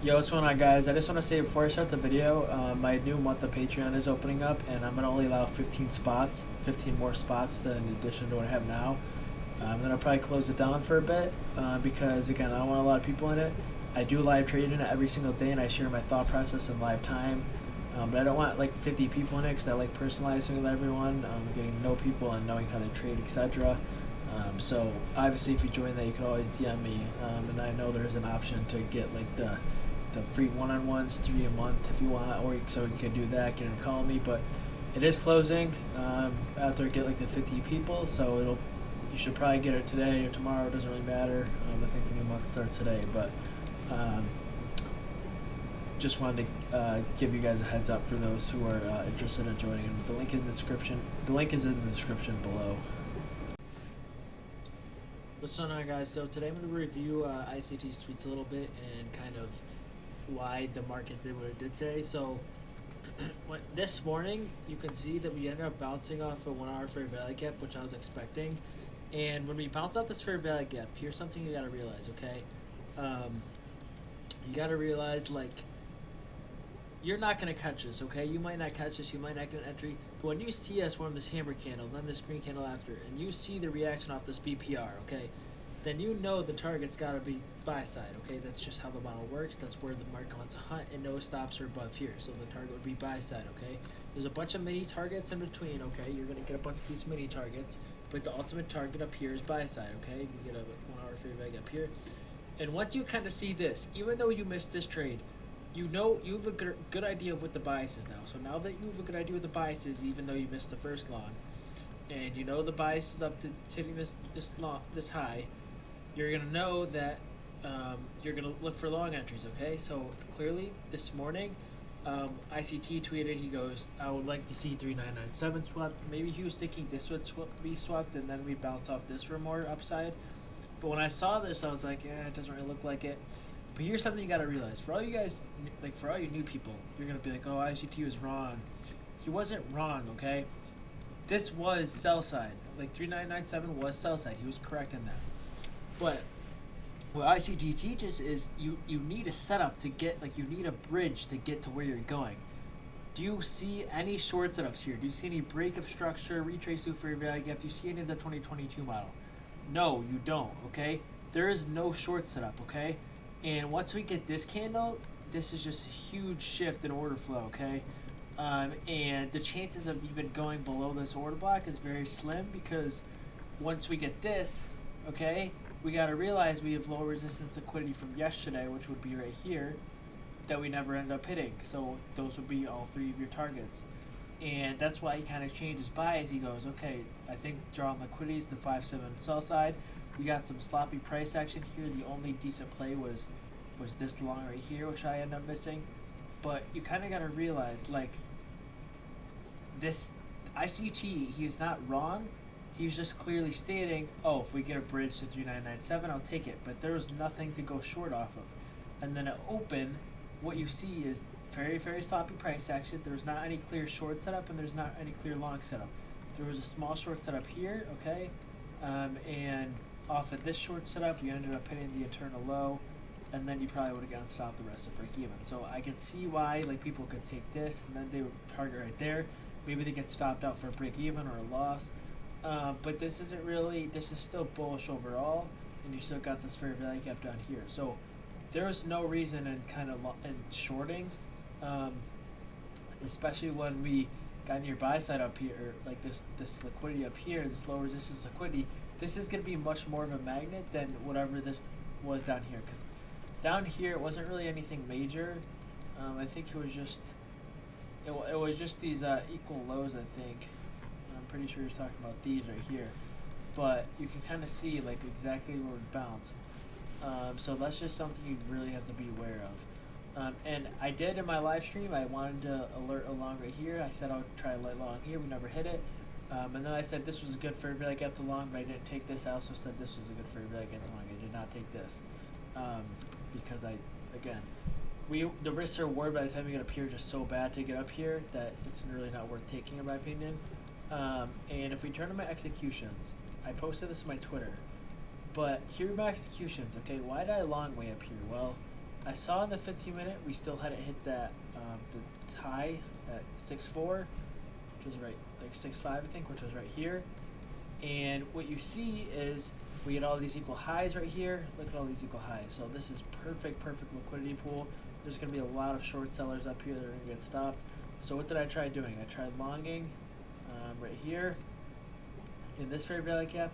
Yo, what's going on, guys? I just want to say before I start the video, my new month of Patreon is opening up, and I'm going to only allow 15 spots, 15 more spots in addition to what I have now. Then I'll probably close it down for a bit because, again, I don't want a lot of people in it. I do live trading every single day, and I share my thought process in live time. But I don't want like 50 people in it because I like personalizing with everyone, getting to know people and knowing how they trade, etc. So obviously, if you join that, you can always DM me, and I know there's an option to get like the free one-on-ones, 3 a month if you want, or so you can do that, get and call me. But it is closing after I get like the 50 people, so you should probably get it today or tomorrow. It doesn't really matter. I think the new month starts today, but just wanted to give you guys a heads up for those who are interested in joining. And the link is in the description. The link is in the description below. What's going on, guys? So today I'm going to review ICTs tweets a little bit and kind of why the market did what it did today. So this morning you can see that we ended up bouncing off a 1 hour fair value gap, which I was expecting. And when we bounce off this fair value gap, here's something you got to realize, okay? You got to realize, like, you're not going to catch this, okay? You might not catch this, you might not get an entry, but when you see us form this hammer candle, then this green candle after, and you see the reaction off this BPR, okay, then you know the target's got to be buy side, okay? That's just how the model works. That's where the market wants to hunt, and no stops are above here, so the target would be buy side, okay? There's a bunch of mini targets in between, okay? You're going to get a bunch of these mini targets, but the ultimate target up here is buy side, okay? You can get a 1 hour fair value up here. And once you kind of see this, even though you missed this trade, you know you have a good idea of what the bias is now. So now that you have a good idea what the bias is, even though you missed the first long, and you know the bias is up to hitting this high, you're gonna know that you're gonna look for long entries. Okay, so clearly this morning, ICT tweeted. He goes, "I would like to see 3997 swept." Maybe he was thinking this would be swept, and then we bounce off this for more upside. But when I saw this, I was like, "Yeah, it doesn't really look like it." But here's something you gotta realize. For all you guys, like for all you new people, you're gonna be like, "Oh, ICT was wrong." He wasn't wrong, okay? This was sell side. Like 3997 was sell side. He was correct in that. But what ICT teaches is you need a setup to get, like, you need a bridge to get to where you're going. Do you see any short setups here? Do you see any break of structure, retrace to fair value gap? Do you see any of the 2022 model? No, you don't, okay? There is no short setup, okay? And once we get this candle, this is just a huge shift in order flow, okay? And the chances of even going below this order block is very slim, because once we get this, okay, we got to realize we have low resistance liquidity from yesterday, which would be right here, that we never ended up hitting. So those would be all 3 of your targets. And that's why he kind of changed his bias. He goes, okay, I think drawing liquidity is the 5-7 sell side. We got some sloppy price action here. The only decent play was this long right here, which I ended up missing. But you kind of got to realize, like, this ICT, he's not wrong. He's just clearly stating, oh, if we get a bridge to 3997, I'll take it. But there was nothing to go short off of. And then at open, what you see is very, very sloppy price action. There's not any clear short setup, and there's not any clear long setup. There was a small short setup here, okay? And off of this short setup, you ended up hitting the eternal low, and then you probably would have gotten stopped the rest of break even. So I can see why, like, people could take this, and then they would target right there. Maybe they get stopped out for a break even or a loss. But this isn't really, this is still bullish overall, and you still got this fair value gap down here. So there is no reason in kind of in shorting, especially when we got near buy side up here, like this liquidity up here, this low resistance liquidity. This is going to be much more of a magnet than whatever this was down here, because down here it wasn't really anything major. I think it was just these equal lows, I think. I'm pretty sure he's talking about these right here, but you can kind of see, like, exactly where it bounced. So that's just something you really have to be aware of. And I did in my live stream, I wanted to alert along right here. I said I'll try a light long here. We never hit it. And then I said this was a good fair value gap to long, but I didn't take this. I also said this was a good fair value gap to long. I did not take this because the risks are reward by the time you get up here just so bad to get up here that it's really not worth taking, in my opinion. And if we turn to my executions, I posted this on my Twitter, but here are my executions. Okay, why did I long way up here? Well, I saw in the 15-minute we still hadn't hit that the high at 6.4, which was right like 6.5 I think, which was right here. And what you see is we get all these equal highs right here. Look at all these equal highs. So this is perfect liquidity pool. There's going to be a lot of short sellers up here that are going to get stopped. So what did I try doing? I tried longing right here in this fair value gap.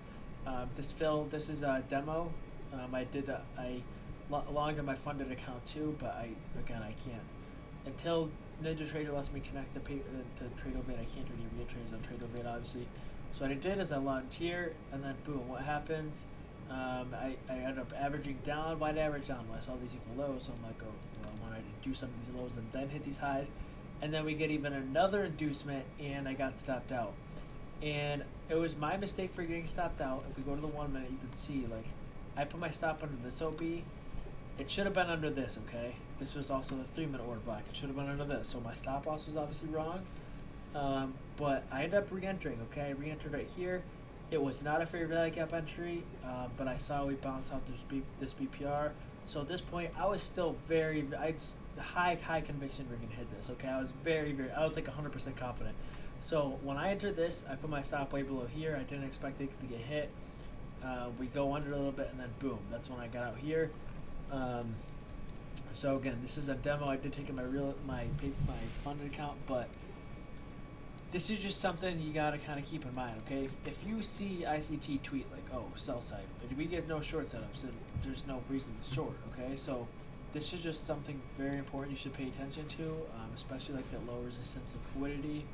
This is a demo. I longed on my funded account too, but I can't. Until NinjaTrader lets me connect to Tradeify, I can't do any real trades on Tradeify, obviously. So what I did is I longed here, and then boom, what happens? I ended up averaging down. Why'd I average down? Well, I saw these equal lows, so I'm like, oh, well, I wanted to do some of these lows and then hit these highs. And then we get even another inducement, and I got stopped out. And it was my mistake for getting stopped out. If we go to the 1 minute, you can see, like, I put my stop under this OB. It should have been under this, okay? This was also the 3 minute order block. It should have been under this. So my stop loss was obviously wrong. But I ended up re-entering, okay? I re-entered right here. It was not a fair value gap entry, but I saw we bounced out this BPR. So at this point, I was still high conviction we're going to hit this, okay? I was I was like 100% confident. So when I entered this, I put my stop way below here. I didn't expect it to get hit. We go under a little bit, and then boom, that's when I got out here. So again, this is a demo. I did take in my funded account, but this is just something you gotta kind of keep in mind, okay? If you see ICT tweet like, "Oh, sell side," we get no short setups, and there's no reason to short, okay? So this is just something very important you should pay attention to, especially like that low resistance liquidity.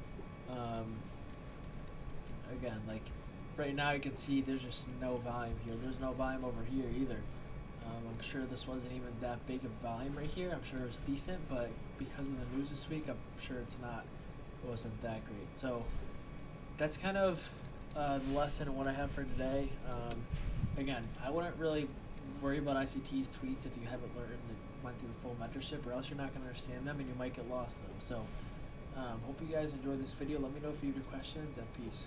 Again, like right now you can see there's just no volume here. There's no volume over here either. I'm sure this wasn't even that big of volume right here. I'm sure it was decent, but because of the news this week, I'm sure it wasn't that great. So that's kind of the lesson and what I have for today. Again, I wouldn't really worry about ICT's tweets if you haven't went through the full mentorship, or else you're not going to understand them and you might get lost in them. So hope you guys enjoyed this video. Let me know if you have any questions, and peace.